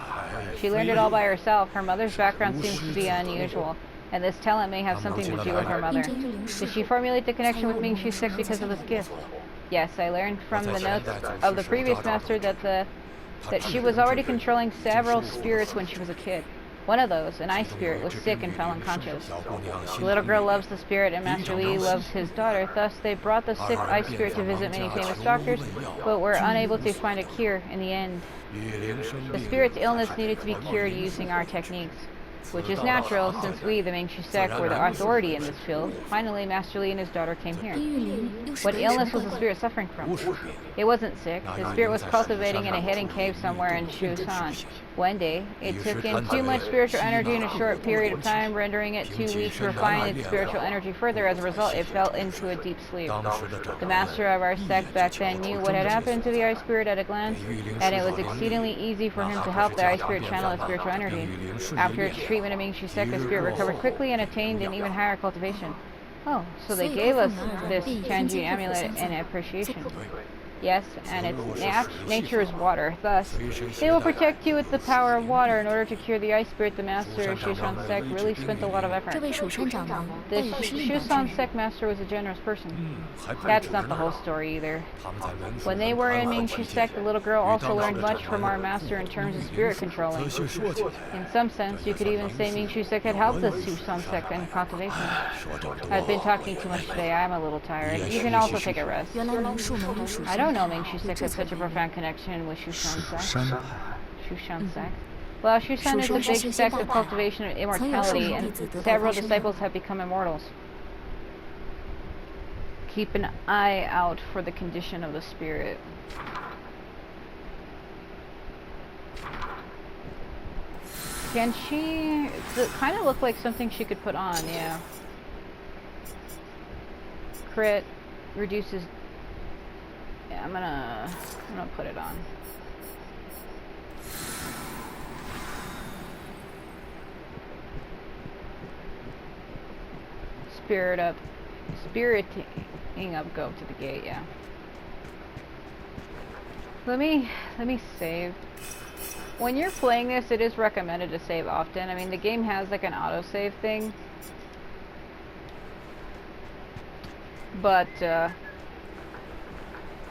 She learned it all by herself. Her mother's background seems to be unusual, and this talent may have something to do with her mother. Did she formulate the connection with Mingxu sect because of this gift? Yes, I learned from the notes of the previous master that she was already controlling several spirits when she was a kid. One of those, an ice spirit, was sick and fell unconscious. The little girl loves the spirit, and Master Li loves his daughter. Thus, they brought the sick ice spirit to visit many famous doctors, but were unable to find a cure in the end. The spirit's illness needed to be cured using our techniques, which is natural since we, the Mingxu sect, were the authority in this field. Finally, Master Li and his daughter came here. What illness was the spirit suffering from? It wasn't sick. The spirit was cultivating in a hidden cave somewhere in Shusan. One day, it took in too much spiritual energy in a short period of time, rendering it too weak to refine its spiritual energy further. As a result, it fell into a deep sleep. The master of our sect back then knew what had happened to the ice spirit at a glance, and it was exceedingly easy for him to help the ice spirit channel its spiritual energy. After its treatment in Mingxu sect, the spirit recovered quickly and attained an even higher cultivation. Oh, so they gave us this Chanji amulet in appreciation. Yes, and its nature is water. Thus, it will protect you with the power of water. In order to cure the ice spirit, the master of Shushan sect really spent a lot of effort. The Shushan sect master was a generous person. That's not the whole story either. When they were in Mingxu sect, the little girl also learned much from our master in terms of spirit controlling. In some sense, you could even say Mingxu sect had helped the Shushan sect in cultivation. I've been talking too much today. I'm a little tired. You can also take a rest. I don't know Mingxu sect has such a profound connection with Shushan sect. Shushan sect. Well, Shushan is a big sect of cultivation of immortality, and several disciples have become immortals. Keep an eye out for the condition of the spirit. Can she... It kind of look like something she could put on, yeah. Crit reduces... Yeah, I'm gonna put it on. Spiriting up, go to the gate, yeah. Let me save. When you're playing this, it is recommended to save often. I mean, the game has like an autosave thing. But,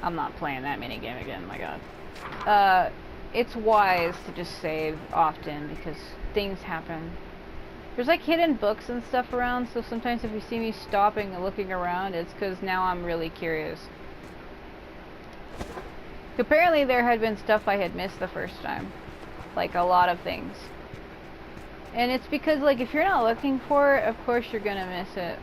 I'm not playing that minigame again, my god. It's wise to just save often because things happen. There's like hidden books and stuff around, so sometimes if you see me stopping and looking around, it's because now I'm really curious. Apparently there had been stuff I had missed the first time. Like a lot of things. And it's because like if you're not looking for it, of course you're gonna miss it.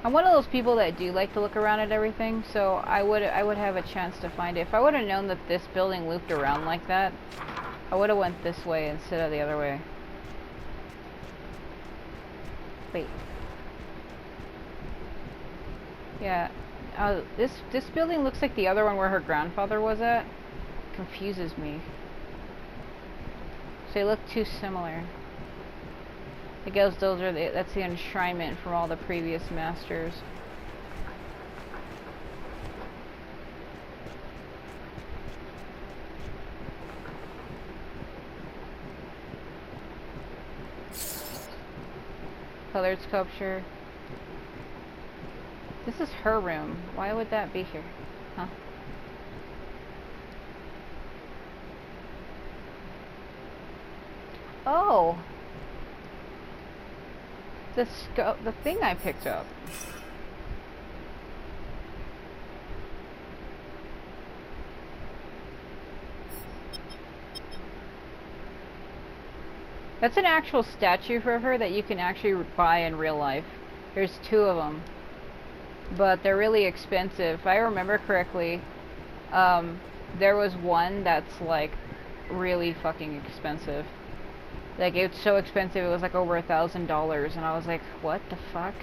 I'm one of those people that do like to look around at everything, so I would have a chance to find it. If I would have known that this building looped around like that, I would have went this way instead of the other way. Wait. Yeah. This building looks like the other one where her grandfather was at. Confuses me. So they look too similar. I guess that's the enshrinement from all the previous masters. Colored sculpture. This is her room. Why would that be here? Huh? Oh! The thing I picked up. That's an actual statue for her that you can actually buy in real life. There's 2 of them. But they're really expensive. If I remember correctly, there was one that's like really fucking expensive. Like it's so expensive it was like over $1,000 and I was like, what the fuck?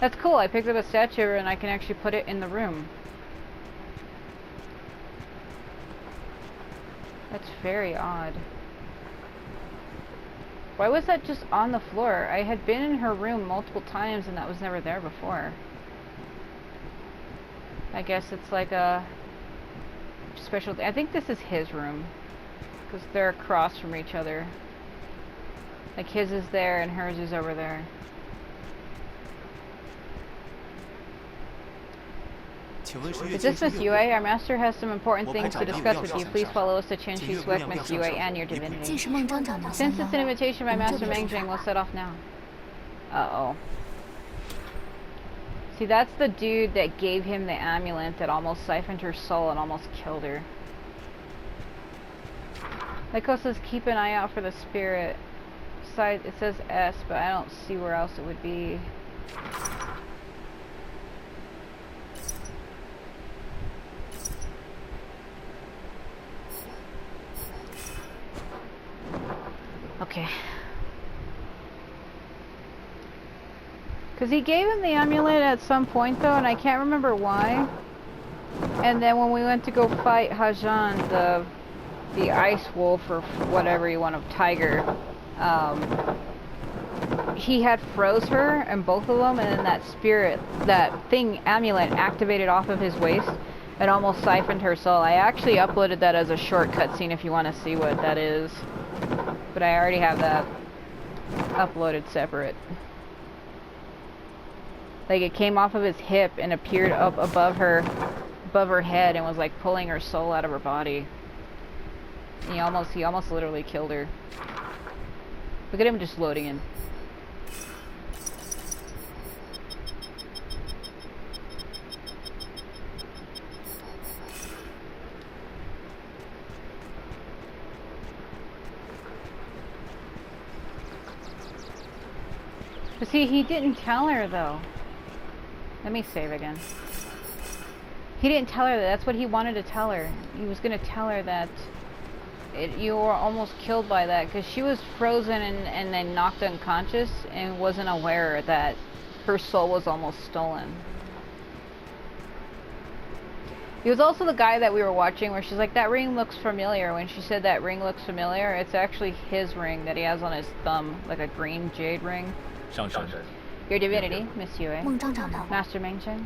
That's cool. I picked up a statue and I can actually put it in the room. That's very odd. Why was that just on the floor? I had been in her room multiple times and that was never there before. I guess it's like a special... I think this is his room. Because they're across from each other. Like his is there and hers is over there. Is this Miss Yue? Our master has some important things to discuss with you. Please follow us to Chen Shu's Wek, Miss Yue, and your divinity. 既是孟庄长留下 Since it's an 的， invitation by Master Mengjing, we'll set off now. Uh-oh. See, that's the dude that gave him the amulet that almost siphoned her soul and almost killed her. Lyko says keep an eye out for the spirit. Besides, it says S, but I don't see where else it would be. Okay. Because he gave him the amulet at some point though, and I can't remember why. And then when we went to go fight Hajan, the ice wolf or whatever you want of tiger, he had froze her and both of them, and then that spirit, that thing amulet activated off of his waist and almost siphoned her soul. I actually uploaded that as a short cutscene if you want to see what that is, but I already have that uploaded separate. Like it came off of his hip and appeared up above her head and was like pulling her soul out of her body. And he almost literally killed her. Look at him just loading in. But see, he didn't tell her though. Let me save again. He didn't tell her that. That's what he wanted to tell her. He was going to tell her that you were almost killed by that because she was frozen and then knocked unconscious and wasn't aware that her soul was almost stolen. He was also the guy that we were watching where she's like, that ring looks familiar. When she said that ring looks familiar, it's actually his ring that he has on his thumb, like a green jade ring. Your divinity, Miss Yue. 孟庄长的， Master Mengjing.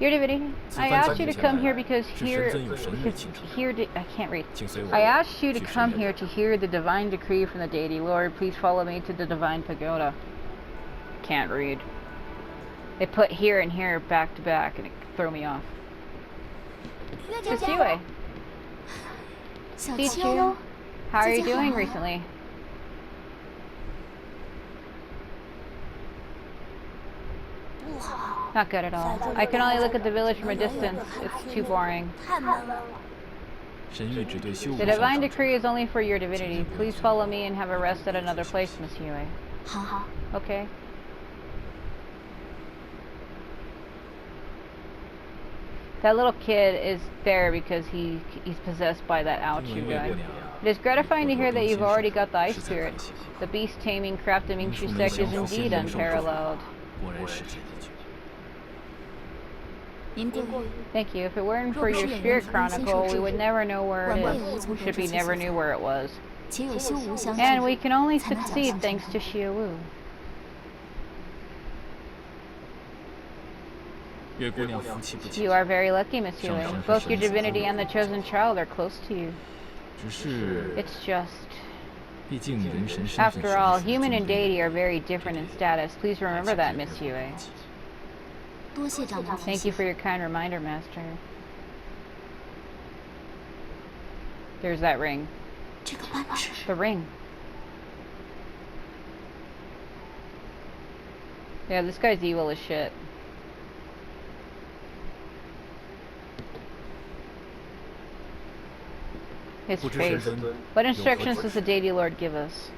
Your divinity. I asked you to come here because I can't read. I asked you to come here to hear the divine decree from the deity. Lord, please follow me to the divine pagoda. Can't read. They put here and here back to back and it threw me off. Miss Yue. 小 Did 秋 you? How are you 最近好 doing 吗 recently? Not good at all. I can only look at the village from a distance. It's too boring. 太闷了。 The divine decree is only for your divinity. Please follow me and have a rest at another place, Miss Yue. 好， Okay. That little kid is there because he's possessed by that Ouchu guy. It is gratifying to hear that you've already got the ice spirit. The beast taming craft of Mingshu sect is indeed unparalleled. 您过誉， Thank you. If it weren't for your spirit chronicle, we would never know where it is. We should be never knew where it was. 且有修无相 And 助， we can only 才能挑 succeed 战 thanks to Xie Wu. You are very lucky, Miss Yue. Both your divinity and the chosen child are close to you. It's just... After all, human and deity are very different in status. Please remember that, Miss Yue. 多谢长老提 Thank 醒 you。for your kind reminder, Master. There's that ring. 这个扳指， The ring. Yeah, this guy's evil as shit. His face. What instructions does the deity lord give us?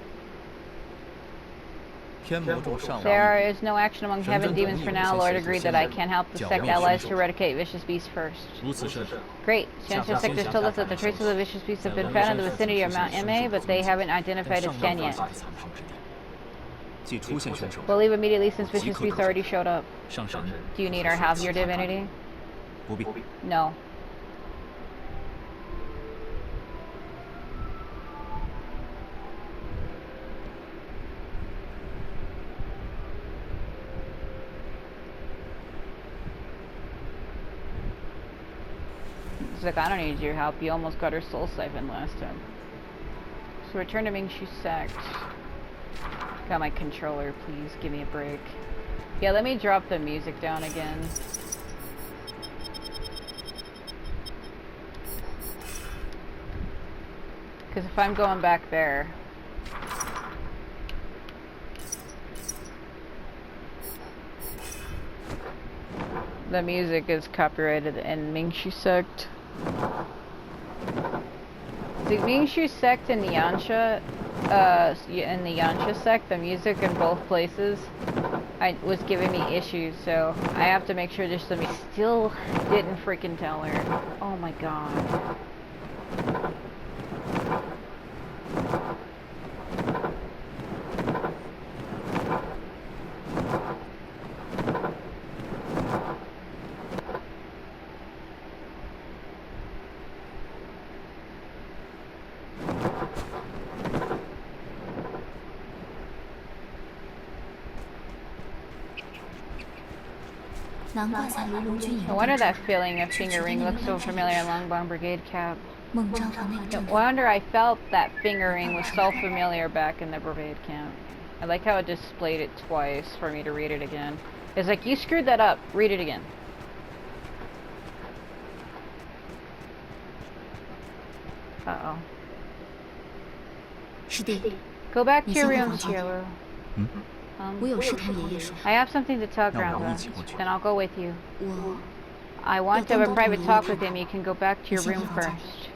天魔众上 There is no action among heaven demons for now. Lord agreed that I can help the sect allies to eradicate vicious beasts first. 如此甚， Great. Xianxia sect has told us that the traces of the vicious beasts have been found in the vicinity of Mount Ma, but they haven't identified its den yet. 即出现凶手， We'll leave immediately since vicious beasts already showed up. 上神 Do you need our help, your divinity? 不必。 No. It's like, I don't need your help. You almost got her soul siphoned last time. So return to Mingshu sect. Got my controller, please. Give me a break. Yeah, let me drop the music down again. Because if I'm going back there... The music is copyrighted in Mingxu sect. The Mingxu sect and the Yansha, in the Yansha sect, the music in both places was giving me issues, so I have to make sure there's somebody still didn't freaking tell her. Oh my god. No wonder that feeling of finger ring looks so familiar in Longbong Brigade Cap. No wonder I felt that finger ring was so familiar back in the brigade camp. I like how it displayed it twice for me to read it again. It's like, you screwed that up, read it again. Uh-oh. Go back to your room, Chiaru. I have something to tell Grandpa. Then I'll go with you. I want to have a private talk with him. You can go back to your room first.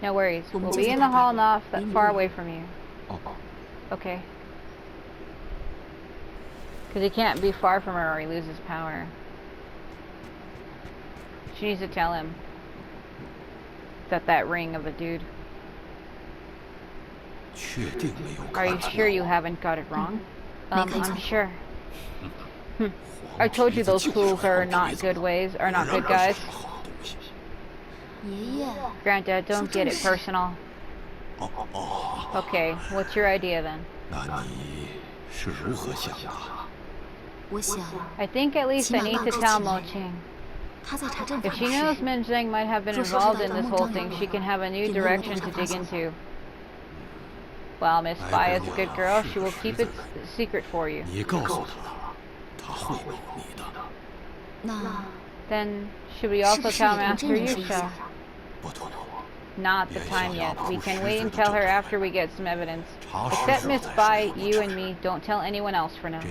No worries. We'll be in the hall not that far away from you. Okay. Because he can't be far from her or he loses power. She needs to tell him that ring of a dude. Are you sure you haven't got it wrong? I'm sure. I told you those fools are not good guys. Granddad, don't get it personal. Okay, what's your idea then? I think at least I need to tell Mo Qing. If she knows Min Zheng might have been involved in this whole thing, she can have a new direction to dig into. Well, Miss Bai is a good girl. She will keep it secret for you. Then, should we also tell Master Yusha? Not the time yet. We can wait and tell her after we get some evidence. Except Miss Bai, you and me. Don't tell anyone else for now.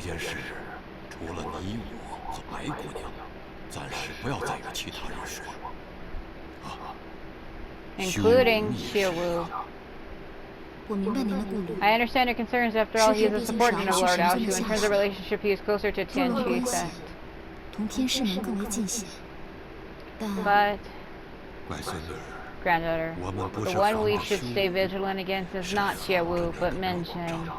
Including Xiaowu. I understand your concerns. After all, he is a subordinate of Lord Aoshu. In terms of relationship, he is closer to Tianqi sect. But, granddaughter, the one we should stay vigilant against is not Xiaowu, but Min Zheng.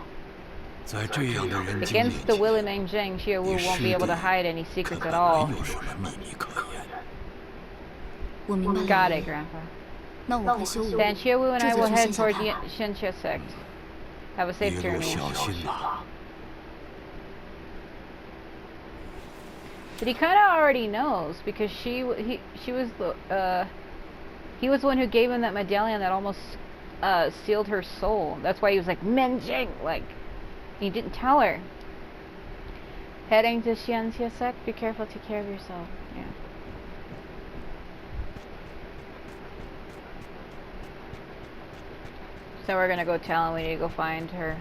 Against the will of Min Zheng, Xiaowu won't be able to hide any secrets at all. Got it, Grandpa. Then Xiaowu and I will head towards the Xinxia sect. Have a safe journey. But he kind of already knows because he was the one who gave him that medallion that almost sealed her soul. That's why he was like, Min Zheng, like, he didn't tell her. Heading to Xinxia sect, be careful, take care of yourself. Yeah. So we're gonna go tell him we need to go find her.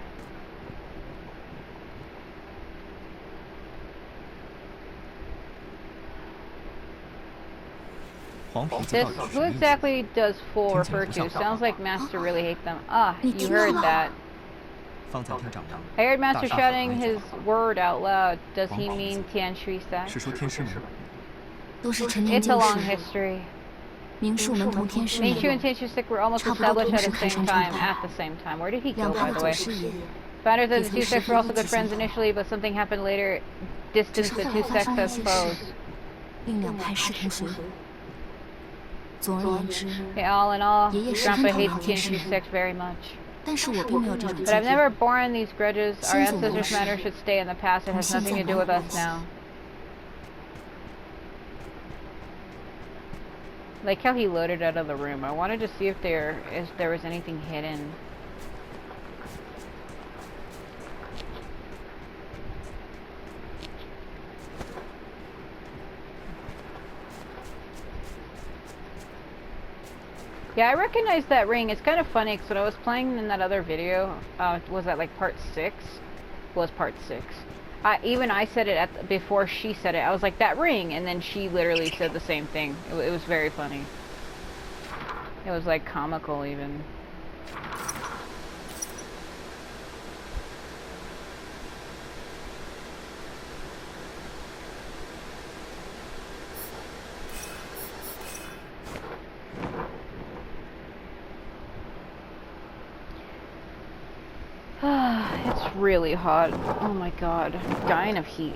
This, who exactly does Fool refer to? Sounds like Master really hates them. Ah, you heard that. I heard Master shouting his word out loud. Does he mean Tianshui sect? It's a long history. Mingxu and Tianshui sect were almost established at the same time. Where did he go, by the way? Founders of the two sects were also good friends initially, but something happened later, distanced the two sects as foes. Yeah, all in all, Grandpa hates Tianshui sect very much. But I've never borne these grudges. Our ancestors' matter should stay in the past. It has nothing to do with us now. Like how he loaded out of the room. I wanted to see if there was anything hidden. Yeah, I recognize that ring. It's kind of funny because when I was playing in that other video, was that like part 6? Was part 6. Even I said it before she said it. I was like, that ring, and then she literally said the same thing. It was very funny. It was like comical even. It's really hot. Oh my god. I'm dying of heat.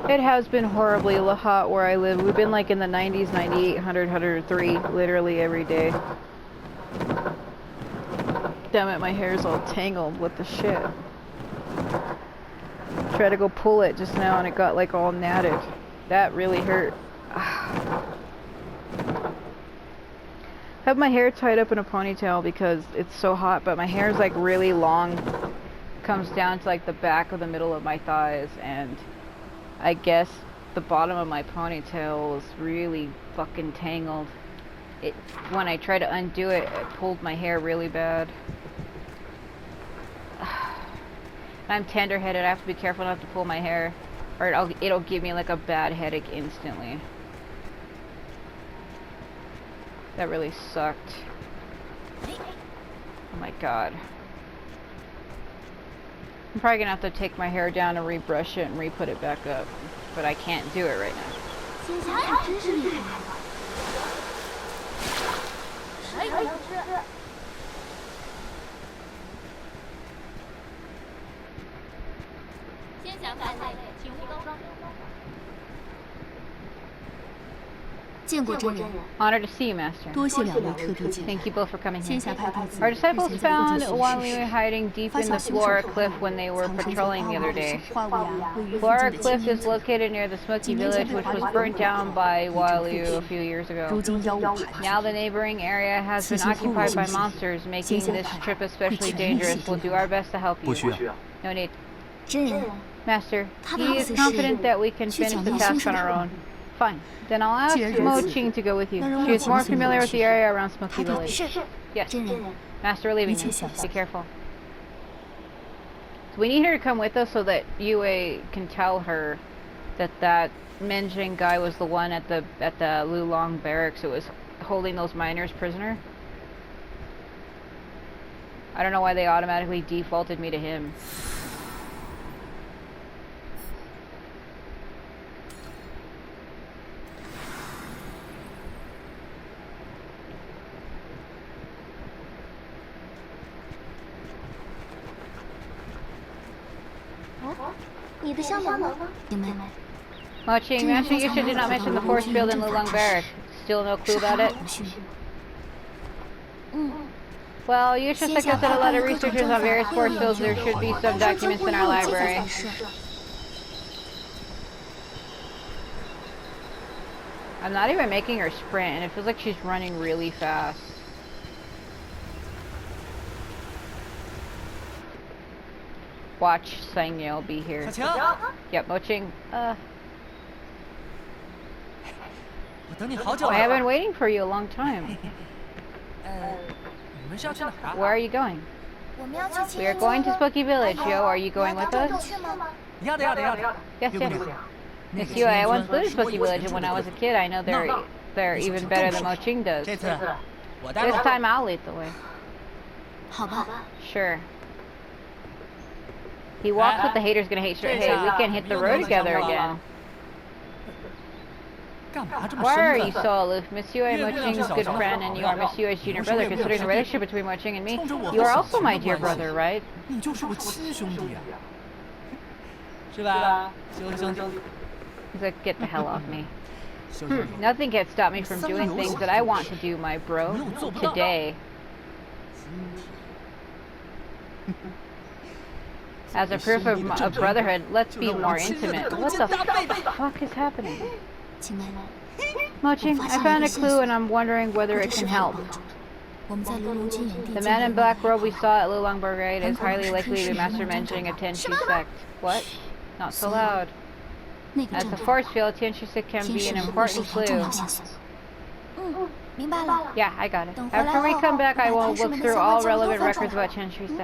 It has been horribly hot where I live. We've been like in the 90s, 98, 100, 103, literally every day. Damn it, my hair's all tangled. What the shit? Tried to go pull it just now and it got like all natted. That really hurt. Have my hair tied up in a ponytail because it's so hot, but my hair is like really long, comes down to like the back of the middle of my thighs, and I guess the bottom of my ponytail was really fucking tangled. When I tried to undo it, it pulled my hair really bad. I'm tender-headed. I have to be careful not to pull my hair, or it'll give me like a bad headache instantly. That really sucked. Oh my god. I'm probably gonna have to take my hair down and rebrush it and re-put it back up. But I can't do it right now. Honored to see you, Master. Thank you both for coming here. Our disciples found Wan Liu hiding deep in the Flora Cliff when they were patrolling the other day. Flora Cliff is located near the Smoky Village, which was burnt down by Wan Liu a few years ago. Now the neighboring area has been occupied by monsters, making this trip especially dangerous. We'll do our best to help you. No need. Master, he is confident that we can finish the task on our own. Fine. Then I'll ask Mo Ching to go with you. She is more familiar with the area around Smoky Village. Yes. Master, we're leaving you. Be careful. So we need her to come with us so that Yue can tell her that that Menjing guy was the one at the Lulong barracks who was holding those miners prisoner. I don't know why they automatically defaulted me to him. Moching, Master Yusha did not mention the force field in Lulong Barrack. Still no clue about it? Well, Yusha suggested a lot of researchers on various force fields. There should be some documents in our library. I'm not even making her sprint, and it feels like she's running really fast. Watch Sangyeo be here. Yep, Moching. I have been waiting for you a long time. Where are you going? We are going to Smoky Village, Yo. Are you going with us? Yes. Miss Yue, I once lived in Smoky Village, and when I was a kid, I know they're even better than Moching does. This time I'll lead the way. Sure. He walks with the haters gonna hate straight. Hey, we can hit the road together again. Why are you so aloof? Miss Yue, Moching's good friend, and you are Miss Yue's junior brother. Considering the relationship between Moching and me, you are also my dear brother, right? He's like, get the hell off me. Nothing can stop me from doing things that I want to do, my bro. Today. As a proof of brotherhood, let's be more intimate. What the fuck is happening? Moching, I found a clue and I'm wondering whether it can help. The man in black robe we saw at Lulong Brigade is highly likely to be Master Menjing of Tenshi sect. What? Not so loud. 那个 As 证 a 据 force field, Tianchusa can 平 be 时 an 会是 important 一条重要 clue. 线索。明白了。 Yeah, I got it. 等回来 After we 后， come back, 我 I 把 will 同事 look 们的 through 相关 all 资料都 relevant 翻出 records 来。 about Tianchusa.